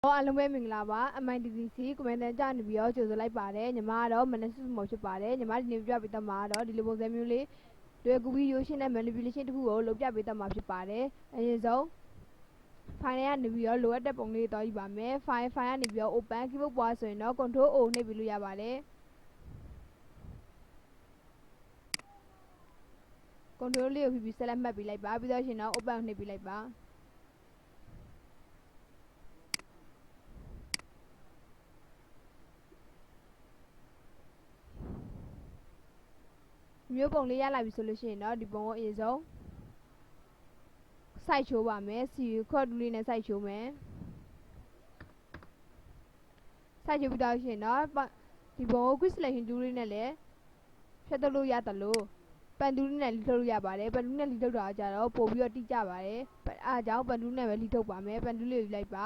အားလုံးပဲမင်္ဂလာပါ MITDC ကွန်မန်တန်ကြနေပြီးတော့ကြိုဆိုလိုက်ပါတယ်ညီမကတော့မနက်စုမော်ဖြစ်ပါတယ်ညီမဒီနေ့ပြပေးတတ်မှာတော့ဒီလိုပုံစံမျိုးလေးလွယ်ကူပြီးရိုးရှင်းတဲ့ manipulation တစ်ခုကိုလုပ်ပြပေးတတ်မှာဖြစ်ပါတယ်အရင်ဆုံး file ကနေပြီးတော့လိုအပ်တဲ့ပုံလေးတွေတော့ယူပါမယ် file ကနေပြီးတော့ open keyboard ပွားဆိုရင်တော့ control O နှိပ်ပြီးလို့ရပါတယ် control လေးကိုပြီး select မှတ်ပြီးလိုက်ပါပြီးတော့ရှင်တော့ open နှိပ်ပြီးလိုက်ပါမျိုးပုံလေးရလာပြီဆိုလို့ရှိရင်တော့ဒီပုံကိုအရင်ဆုံးစိုက်ချိုးပါမယ်စီခွက်တူလေးနဲ့စိုက်ချိုးမယ်စိုက်ချိုးပြီးတော့ရှင်တော့ဒီပုံကို quick selection tool လေးနဲ့လည်းဖြတ်ထုတ်လို့ရတယ်လို့ပန်တူးနဲ့လီထုတ်လို့ရပါတယ်ပန်တူးနဲ့လီထုတ်တာကြတော့ပို့ပြီးတော့တိကျပါတယ်အားကြောင့်ပန်တူးနဲ့ပဲလီထုတ်ပါမယ်ပန်တူးလေးယူလိုက်ပါ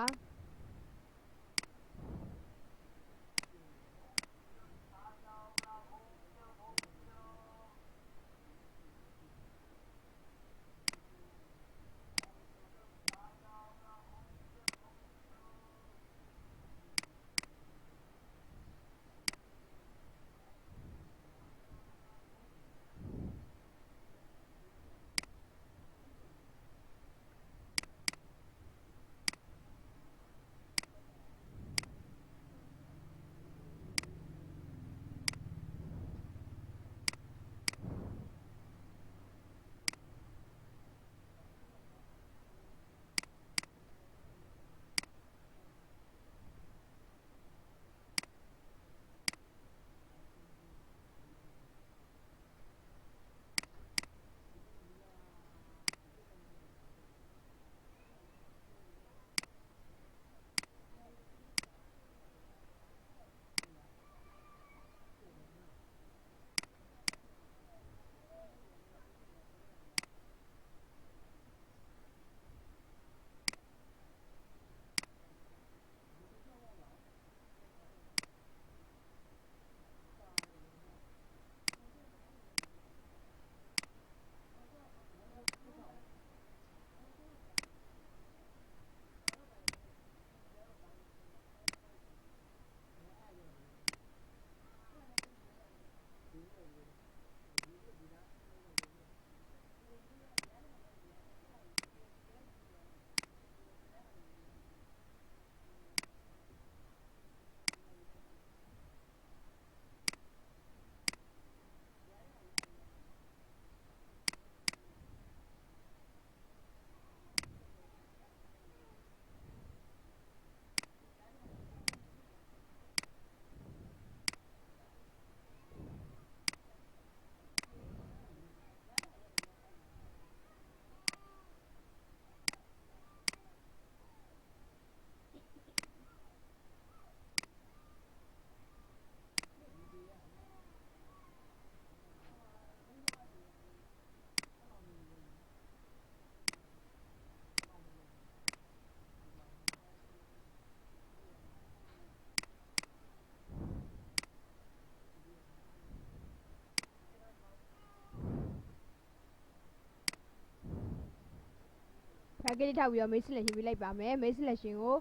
package ထောက်ပြီးတော့ main selection ပြလိုက်ပါမယ် main selection ကို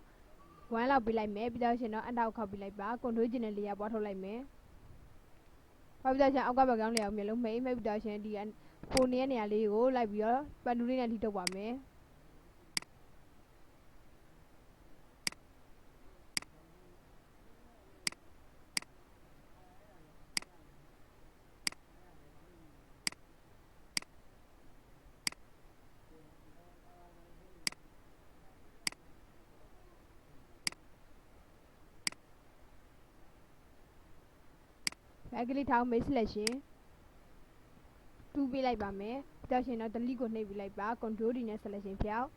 1လောက်ပြလိုက်မယ်ပြီးတော့ရှင်တော့ enter ကိုခောက်ပြလိုက်ပါ control ကျင်တဲ့လေယာပွားထုတ်လိုက်မယ်ပြီးတော့ရှင်အောက်က background လေယာကိုမျက်လုံးမှိတ်ပြီးတော့ရှင်ဒီပုံနေတဲ့နေရာလေးကိုလိုက်ပြီးတော့ပန်တူးလေးနဲ့ထိထုတ်ပါမယ်package ထောက် main selection 2ပြလိုက်ပါမယ်ပြီးတော့ရှင်တော့ delete ကိုနှိပ်ပြလိုက်ပါ control D နဲ့ selection ဖြောက်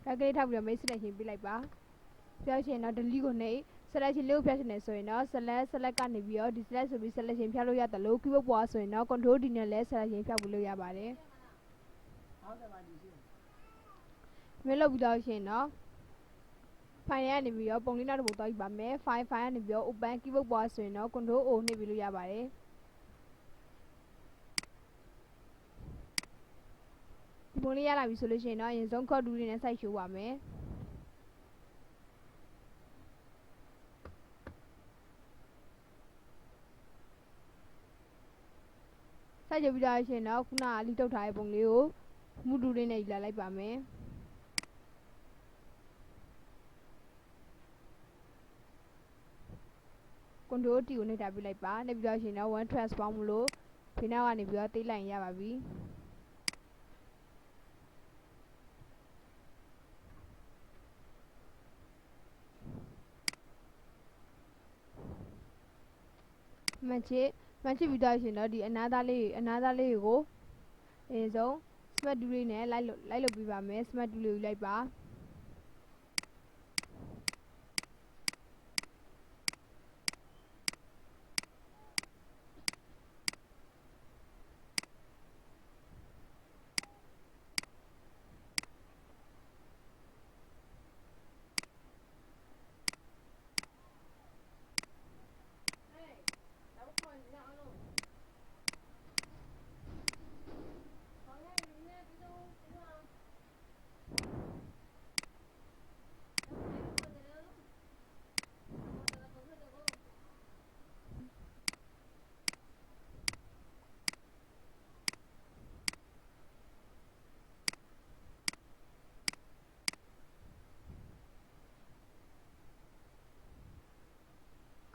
package ထောက်ပြီးတော့ main selection ပြလိုက်ပါပြီးတော့ရှင်တော့ delete ကိုနှိပ် selection လေးကိုဖြတ်ရှင်နေဆိုရင်တော့ select ကနေပြီးတော့ဒီ select ဆိုပြီး selection ဖြတ်လို့ရတယ်လို့ keyboard ပွားဆိုရင်တော့ control D နဲ့လည်း selection ဖြတ်ပြီးလို့ရပါတယ် မင်းလုပ်ပြီးတော့ရှင်နော် file ကနေပြီးတော့ပုံလေးနောက်တစ်ပုဒ်သွားကြည့်ပါမယ် file ကနေပြီးတော့ open keyboard ပေါ်ဆိုရင်တော့ control O နှိပ်ပြီးလို့ရပါတယ်ဒီပုံလေးရလာပြီဆိုလို့ရှိရင်တော့အရင်ဆုံး code 2လေးနဲ့စိုက်ချိုးပါမယ်စိုက်ချိုးပြီးတော့ရှင်တော့ခုနကလိထုတ်ထားတဲ့ပုံလေးကိုမူတူလေးနဲ့ယူလာလိုက်ပါမယ်control T ကိုနှိပ်ထားပြလိုက်ပါနှိပ်ပြီးတော့ရှင်တော့ one transform မလို့ဖေးနောက်ကနေပြီးတော့တိတ်လိုက်ရပါပြီမှန်ချစ်ပြီးတော့ရှင်တော့ဒီအနားသားလေးကိုအရင်ဆုံး smart 2လေးနဲ့လိုက်လုပ်ပြပါမယ် smart 2လေးယူလိုက်ပါ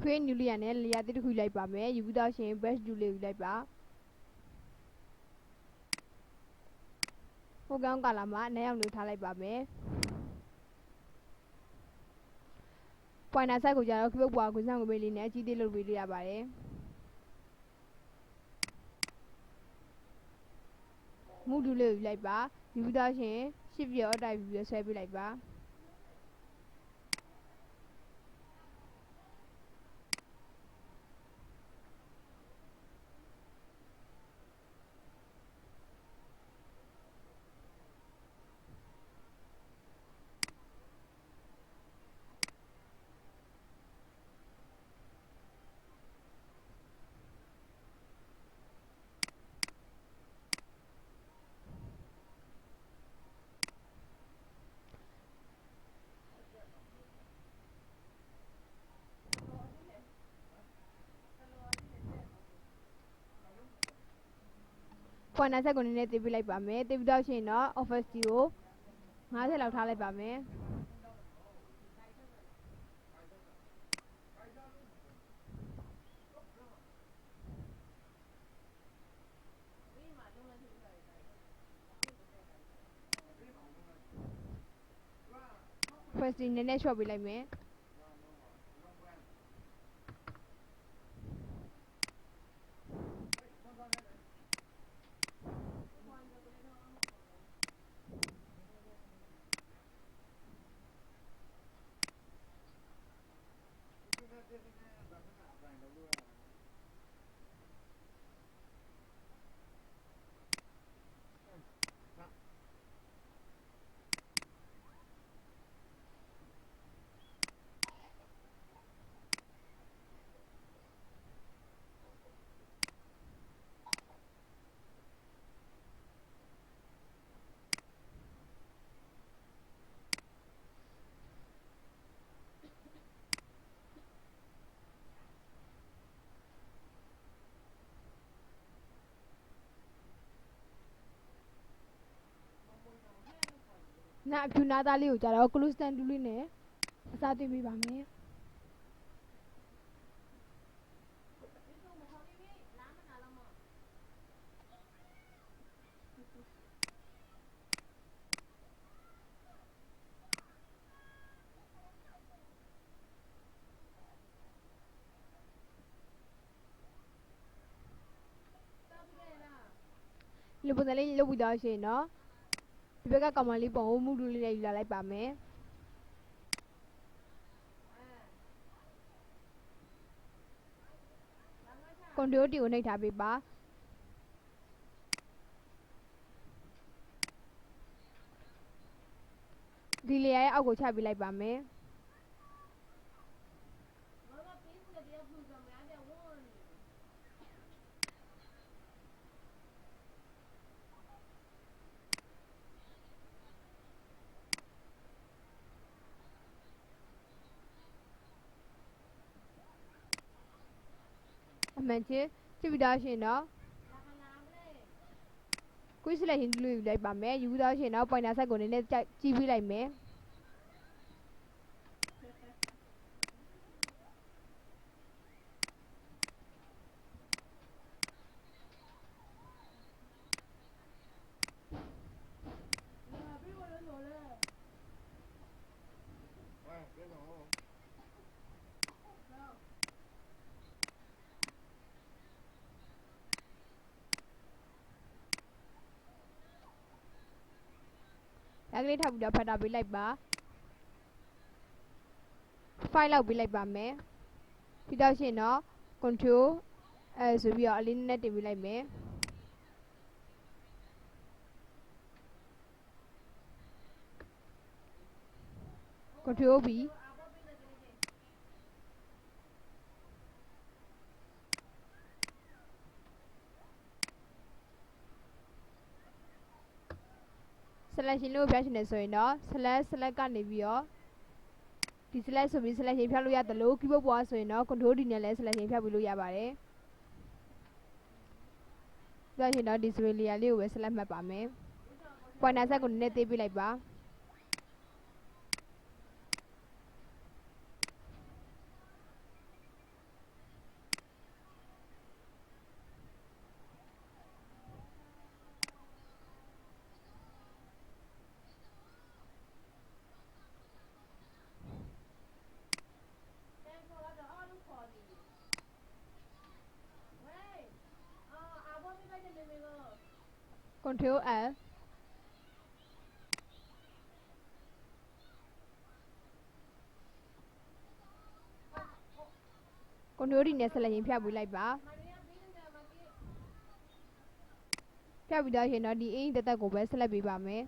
create new လေးရနဲ့လေယာတစ်ခုယူလိုက်ပါမယ်ယူပြီးတော့ရှင် brush tool လေးယူလိုက်ပါဟိုကောင်ကလာမှာအနည်းအောင်လို့ထားလိုက်ပါမယ် pointer size ကိုကြတော့ keyboard ပေါ်ကွန်ဆန်ကိုပေးလေးနဲ့အကြီးသေးလုပ်ပေးလို့ရပါတယ်မူတူလေးယူလိုက်ပါယူပြီးတော့ရှင် shift ရောတိုက်ပြီးဆွဲပေးလိုက်ပါpointer size ကိုနည်းနည်းသေးပေးလိုက်ပါမယ်သေးပြီးတော့ရှင်တော့ office ကြီးကို50လောက်ထားလိုက်ပါမယ်first နည်းနည်းချော့ပေးလိုက်မယ်နာအဖြူနာသားလေးကိုကြတော့ glue stand တူးလေးနဲ့အစားသွင်းပေးပါမယ် ဒီပုံစံလေးလုပ်ပြီးတော့ရှင်နော်ဒီဘက်ကကောင်မလေးပုံကိုမူတူလေးနဲ့ယူလာလိုက်ပါမယ်ကွန်ဒိုတီကိုနှိပ်ထားပေးပါ ဒီလေယာရဲ့အောက်ကိုချပေးလိုက်ပါမယ်အမှန်ချင်းကြည့်ပြီးသားရှင်တော့quiz selection တူလို့ယူလိုက်ပါမယ်ယူပြီးသားရှင်တော့ pointer set ကိုနည်းနည်းကြည့်ပြီးလိုက်မယ်ကလေးထောက်ပြီးတော့ဖတ်တာပေးလိုက်ပါ file လောက်ပေးလိုက်ပါမယ်ပြီးတော့ရှင်တော့ control ဆိုပြီးတော့အလေးနည်းတင်ပေးလိုက်မယ် control B selection လို့ပြရှင်နေဆိုရင်တော့ select ကနေပြီးတော့ဒီ select ဆိုပြီး selection ဖြတ်လို့ရတယ်လို့ keyboard ပေါ်ဆိုရင်တော့ control D နဲ့လည်း selection ဖြတ်ပြီးလို့ရပါတယ်ပြရှင်တော့ display layer လေးကိုပဲ select မှတ်ပါမယ် pointer set ကိုနည်းနည်းသေးပေးလိုက်ပါcontrol L control D နဲ့ selection ဖြတ်ပေးလိုက်ပါဖြတ်ပြီးတော့ရှင်တော့ဒီအင်းတက်ကိုပဲ select ပေးပါမယ်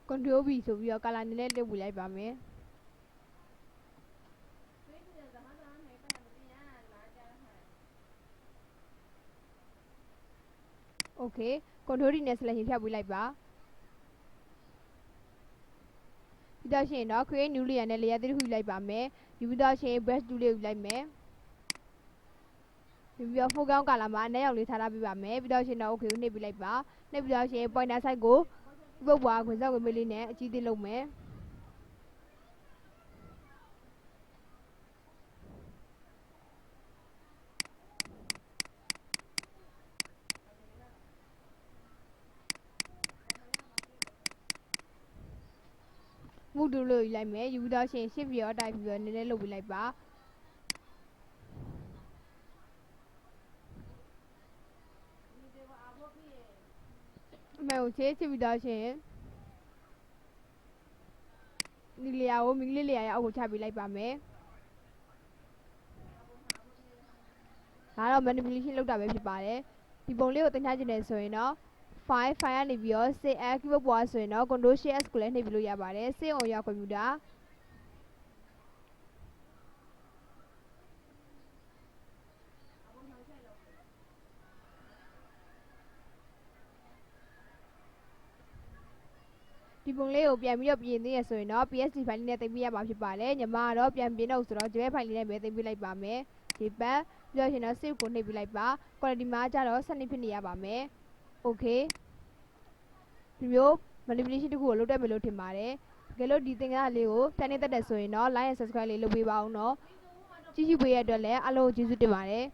control B ဆိုပြီးတော့ color နည်းနည်းလုပ်ပေးလိုက်ပါမယ်โอเค control D နဲ့ selection ဖြတ်ပေးလိုက်ပါပြီးတော့ရှင်တော့ create new layer နဲ့ layer တစ်ခုယူလိုက်ပါမယ်ယူပြီးတော့ရှင် brush tool လေးယူလိုက်မယ်ပြီးတော့ foreground color မှာအနက်ရောင်လေးထားပေးပါမယ်ပြီးတော့ရှင်တော့ okay ကိုနှိပ်ပေးလိုက်ပါနှိပ်ပြီးတော့ရှင် pointer side ကိုပုတ်ပွားခွင့်စောက်ဝင်မေးလေးနဲ့အကြီးသေးလုပ်မယ်မူတူလို့ယူလိုက်မယ်ယူပြီးတော့ရှင် shift ပြီးတော့တိုက်ပြီးတော့နည်းနည်းလုပ်ပေးလိုက်ပါအမေကိုချစ်ပြီးတော့ရှင်ဒီလေယာကိုမိန်းကလေးလေယာရဲ့အောက်ကိုချပေးလိုက်ပါမယ်ဒါတော့ manipulation လုပ်တာပဲဖြစ်ပါတယ်ဒီပုံလေးကိုတင်ထားခြင်းနဲ့ဆိုရင်တော့ file ကနေပြီးတော့ save as keyboard ပေါ်ဆိုရင်တော့ control shift s ကိုလည်းနှိပ်ပြီးလို့ရပါတယ် save on your computer ဒီပုံလေးကိုပြန်ပြီးတော့ပြင်သေးရဆိုရင်တော့ PSD file လေးနဲ့တင်ပြရမှာဖြစ်ပါတယ်ညီမကတော့ပြန်ပြင်တော့ဆိုတော့ JPEG file လေးနဲ့ပဲတင်ပြလိုက်ပါမယ် JPEG ပြီးတော့ရှင်တော့ save ကိုနှိပ်ပြလိုက်ပါ quality မှာကျတော့စနစ်ဖြစ်နေရပါမယ် okay ဒီမျိုး manipulation တစ်ခုကိုလုပ်တတ်မယ်လို့ထင်ပါတယ်တကယ်လို့ဒီသင်ခန်းစာလေးကိုပြန်နေတတ်တယ်ဆိုရင်တော့ like and subscribe လေးလုပ်ပေးပါဦးနော်ကြည့်ရှုပေးရတဲ့အတွက်လည်းအားလုံးကိုကျေးဇူးတင်ပါတယ်